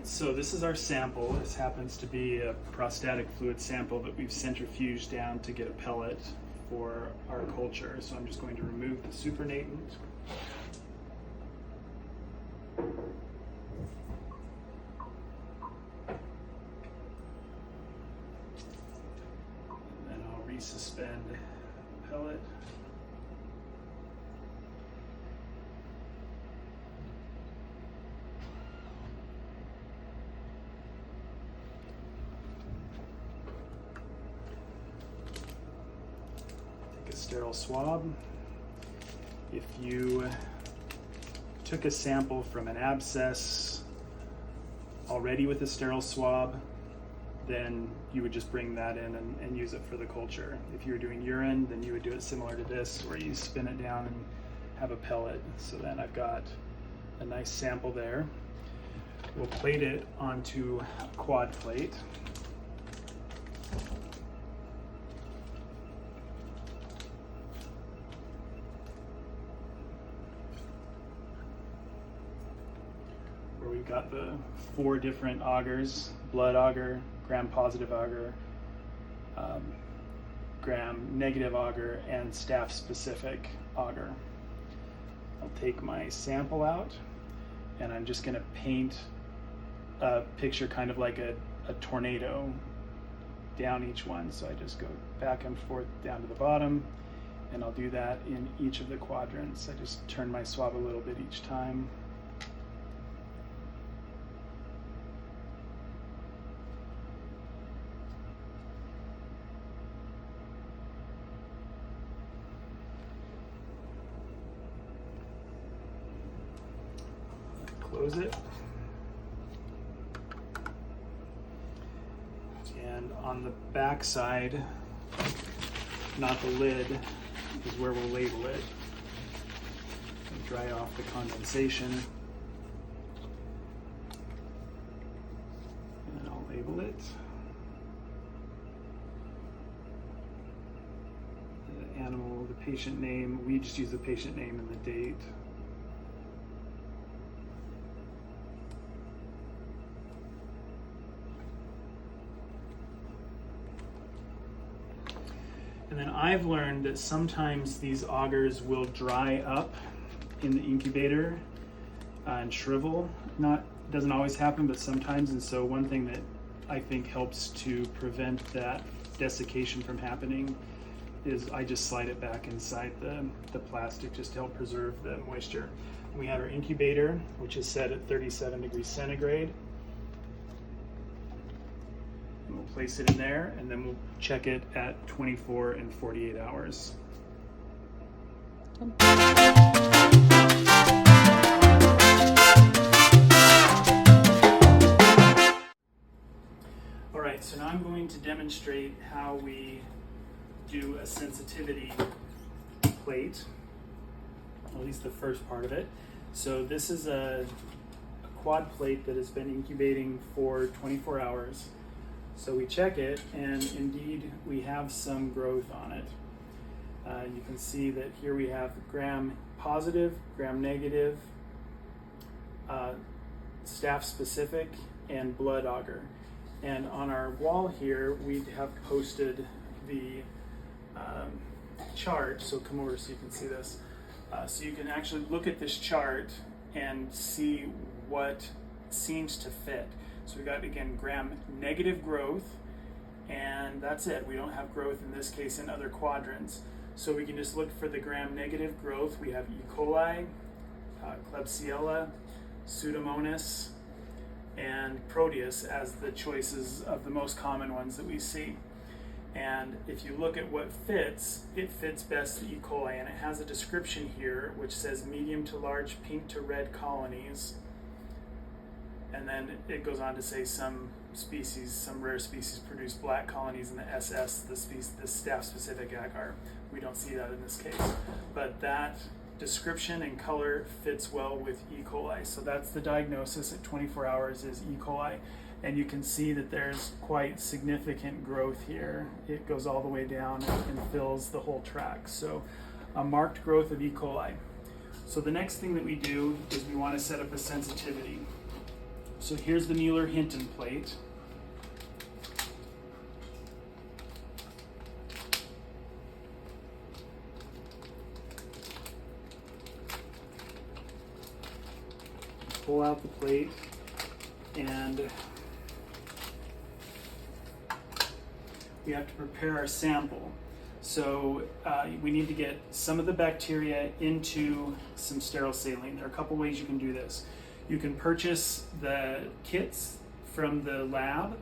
So this is our sample. This happens to be a prostatic fluid sample that we've centrifuged down to get a pellet for our culture. So I'm just going to remove the supernatant. And then I'll resuspend the pellet. Sterile swab. If you took a sample from an abscess already with a sterile swab, then you would just bring that in and use it for the culture. If you were doing urine, then you would do it similar to this, where you spin it down and have a pellet. So then I've got a nice sample there. We'll plate it onto a quad plate. We've got the 4 different augers: blood auger, gram-positive auger, gram-negative auger, and staph-specific auger. I'll take my sample out, and I'm just going to paint a picture kind of like a tornado down each one. So I just go back and forth down to the bottom, and I'll do that in each of the quadrants. I just turn my swab a little bit each time. Close it. And on the back side, not the lid, is where we'll label it. And dry off the condensation. And I'll label it. The animal, the patient name, we just use the patient name and the date. And then I've learned that sometimes these augers will dry up in the incubator and shrivel. Doesn't always happen, but sometimes. And so one thing that I think helps to prevent that desiccation from happening is I just slide it back inside the plastic just to help preserve the moisture. We have our incubator, which is set at 37 degrees centigrade. We'll place it in there, and then we'll check it at 24 and 48 hours. All right, so now I'm going to demonstrate how we do a sensitivity plate, at least the first part of it. So this is a quad plate that has been incubating for 24 hours. So we check it, and indeed we have some growth on it. You can see that here we have gram positive, gram negative, staph specific, and blood auger. And on our wall here, we have posted the chart. So come over so you can see this. So you can actually look at this chart and see what seems to fit. So we got, again, gram negative growth, and that's it. We don't have growth in this case in other quadrants. So we can just look for the gram negative growth. We have E. coli, Klebsiella, Pseudomonas, and Proteus as the choices of the most common ones that we see. And if you look at what fits, it fits best the E. coli, and it has a description here which says medium to large pink to red colonies. And then it goes on to say some species, some rare species produce black colonies in the SS, the staph-specific agar. We don't see that in this case. But that description and color fits well with E. coli. So that's the diagnosis at 24 hours is E. coli. And you can see that there's quite significant growth here. It goes all the way down and fills the whole tract. So a marked growth of E. coli. So the next thing that we do is we want to set up a sensitivity. So here's the Mueller-Hinton plate. Pull out the plate, and we have to prepare our sample. So we need to get some of the bacteria into some sterile saline. There are a couple ways you can do this. You can purchase the kits from the lab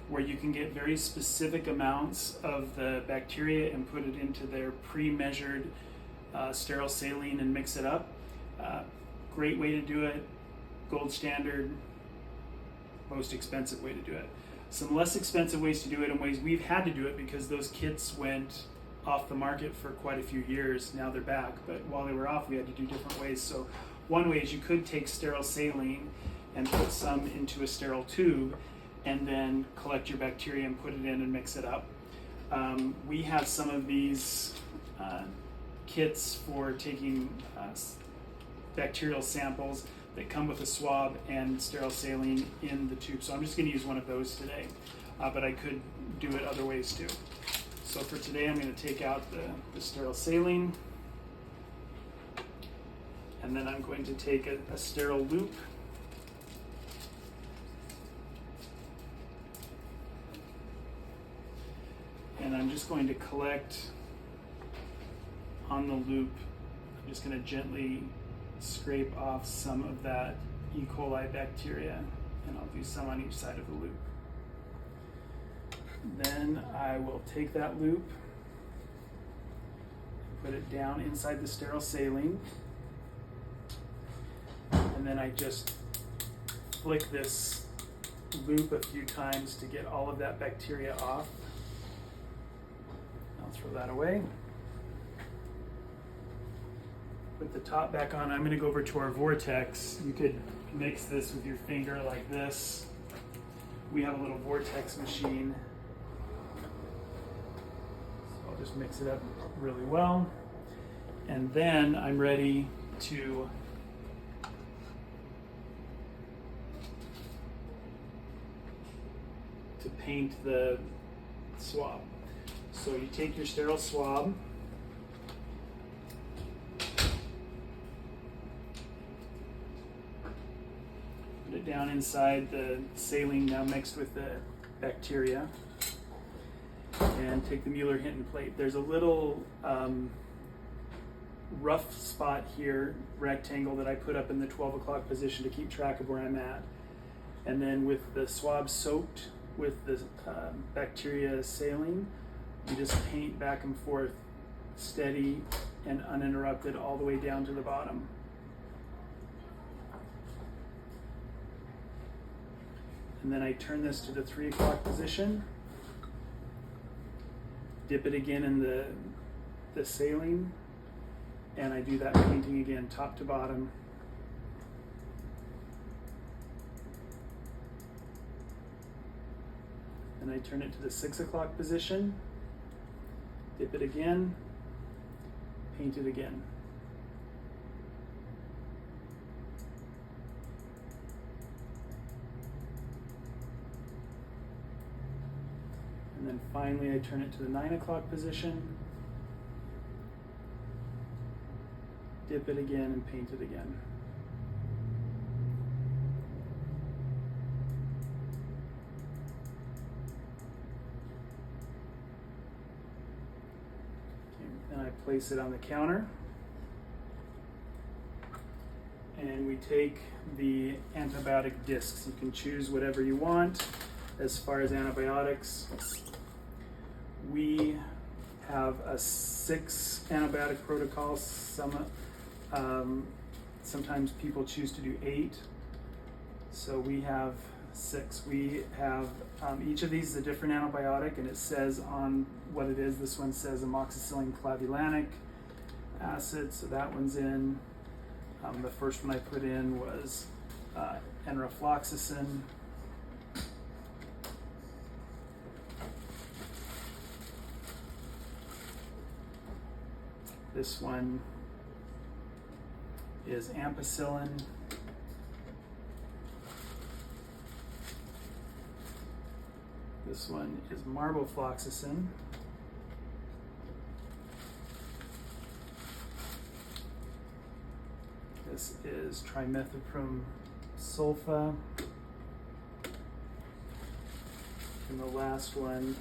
where you can get very specific amounts of the bacteria and put it into their pre-measured sterile saline and mix it up. Great way to do it. Gold standard, most expensive way to do it. Some less expensive ways to do it, and ways we've had to do it because those kits went off the market for quite a few years. Now they're back, but while they were off, we had to do different ways. So one way is you could take sterile saline and put some into a sterile tube and then collect your bacteria and put it in and mix it up. We have some of these kits for taking bacterial samples that come with a swab and sterile saline in the tube. So I'm just going to use one of those today, but I could do it other ways too. So for today, I'm going to take out the sterile saline, and then I'm going to take a sterile loop, and I'm just going to collect on the loop. I'm just going to gently scrape off some of that E. coli bacteria, and I'll do some on each side of the loop. Then I will take that loop, put it down inside the sterile saline, and then I just flick this loop a few times to get all of that bacteria off. I'll throw that away. Put the top back on. I'm going to go over to our vortex. You could mix this with your finger like this. We have a little vortex machine. So I'll just mix it up really well. And then I'm ready to paint the swab. So you take your sterile swab, down inside the saline now mixed with the bacteria, and take the Mueller-Hinton plate. There's a little rough spot here, rectangle, that I put up in the 12 o'clock position to keep track of where I'm at. And then with the swab soaked with the bacteria saline, you just paint back and forth, steady and uninterrupted, all the way down to the bottom. And then I turn this to the 3 o'clock position, dip it again in the saline, and I do that painting again, top to bottom. And I turn it to the 6 o'clock position, dip it again, paint it again. And then finally I turn it to the 9 o'clock position, dip it again, and paint it again. Okay, and I place it on the counter. And we take the antibiotic discs. You can choose whatever you want as far as antibiotics. We have a 6 antibiotic protocol. Sometimes people choose to do 8. So we have 6. We have each of these is a different antibiotic, and it says on what it is. This one says amoxicillin clavulanic acid, so that one's in. The first one I put in was enrofloxacin. This one is ampicillin. This one is marbofloxacin. This is trimethoprim sulfa. And the last one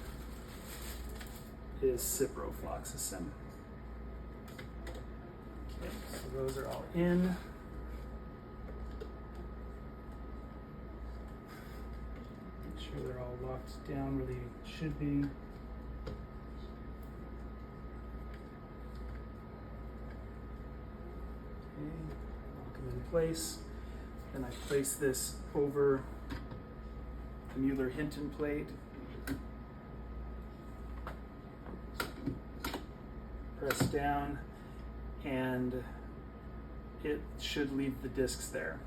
is ciprofloxacin. Okay, so those are all in. Make sure they're all locked down where they should be. Okay, lock them in place. Then I place this over the Mueller-Hinton plate. Press down, and it should leave the discs there.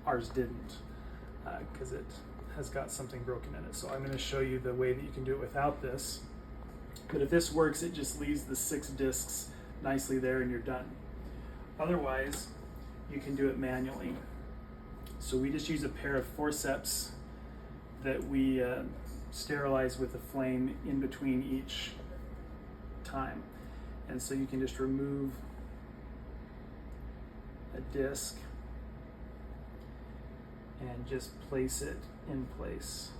Ours didn't, because it has got something broken in it. So I'm going to show you the way that you can do it without this. But if this works, it just leaves the 6 discs nicely there and you're done. Otherwise, you can do it manually. So we just use a pair of forceps that we sterilize with a flame in between each time. And so you can just remove a disc and just place it in place.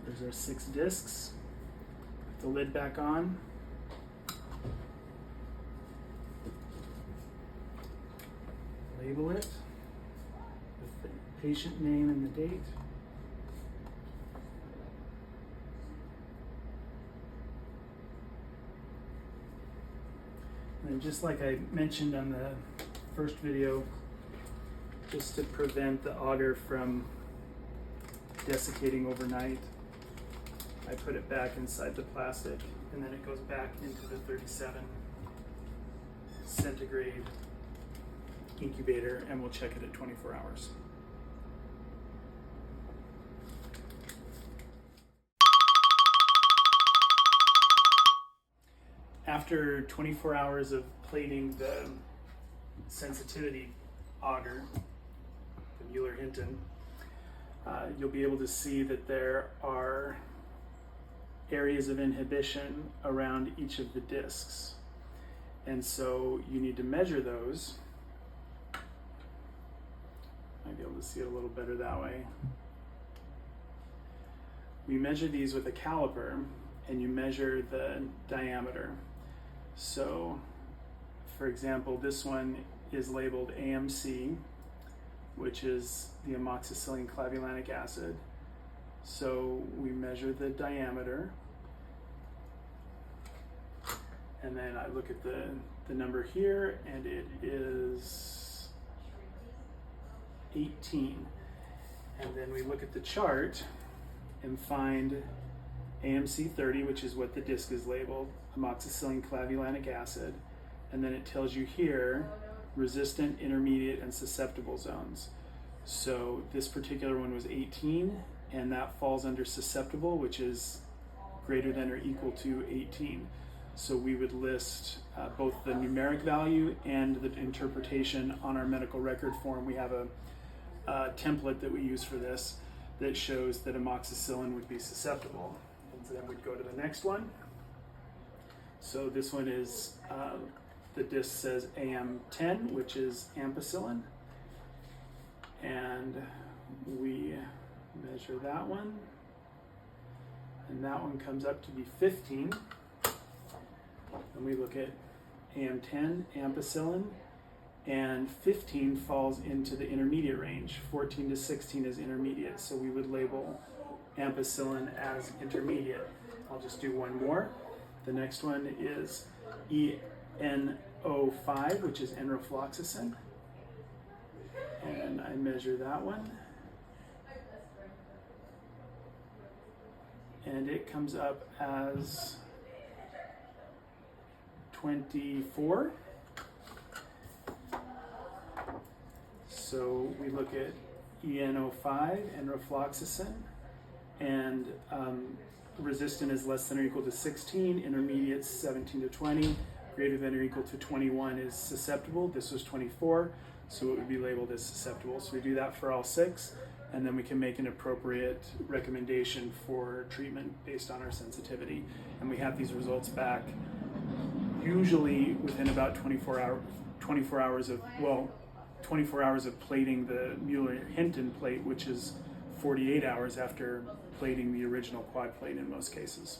There's our 6 discs. Put the lid back on. Label it with the patient name and the date. And then, just like I mentioned on the first video, just to prevent the agar from desiccating overnight, I put it back inside the plastic, and then it goes back into the 37 centigrade incubator, and we'll check it at 24 hours. After 24 hours of plating the sensitivity agar, the Mueller-Hinton, you'll be able to see that there are areas of inhibition around each of the discs. And so you need to measure those. Might be able to see it a little better that way. We measure these with a caliper, and you measure the diameter. So, for example, this one is labeled AMC, which is the amoxicillin clavulanic acid. So we measure the diameter, and then I look at the number here, and it is 18. And then we look at the chart and find AMC 30, which is what the disc is labeled, amoxicillin clavulanic acid, and then it tells you here resistant, intermediate, and susceptible zones. So this particular one was 18, and that falls under susceptible, which is greater than or equal to 18. So we would list both the numeric value and the interpretation on our medical record form. We have a template that we use for this that shows that amoxicillin would be susceptible. And so then we'd go to the next one. So this one is, the disc says AM10, which is ampicillin. And we measure that one. And that one comes up to be 15. And we look at AM10, ampicillin, and 15 falls into the intermediate range. 14 to 16 is intermediate, so we would label ampicillin as intermediate. I'll just do one more. The next one is ENO5, which is enrofloxacin. And I measure that one. And it comes up as 24. So we look at ENO5, enrofloxacin, and resistant is less than or equal to 16, intermediate 17 to 20, greater than or equal to 21 is susceptible. This was 24, so it would be labeled as susceptible. So we do that for all 6, and then we can make an appropriate recommendation for treatment based on our sensitivity. And we have these results back usually within about 24 hours of plating the Mueller-Hinton plate, which is 48 hours after plating the original quad plate in most cases.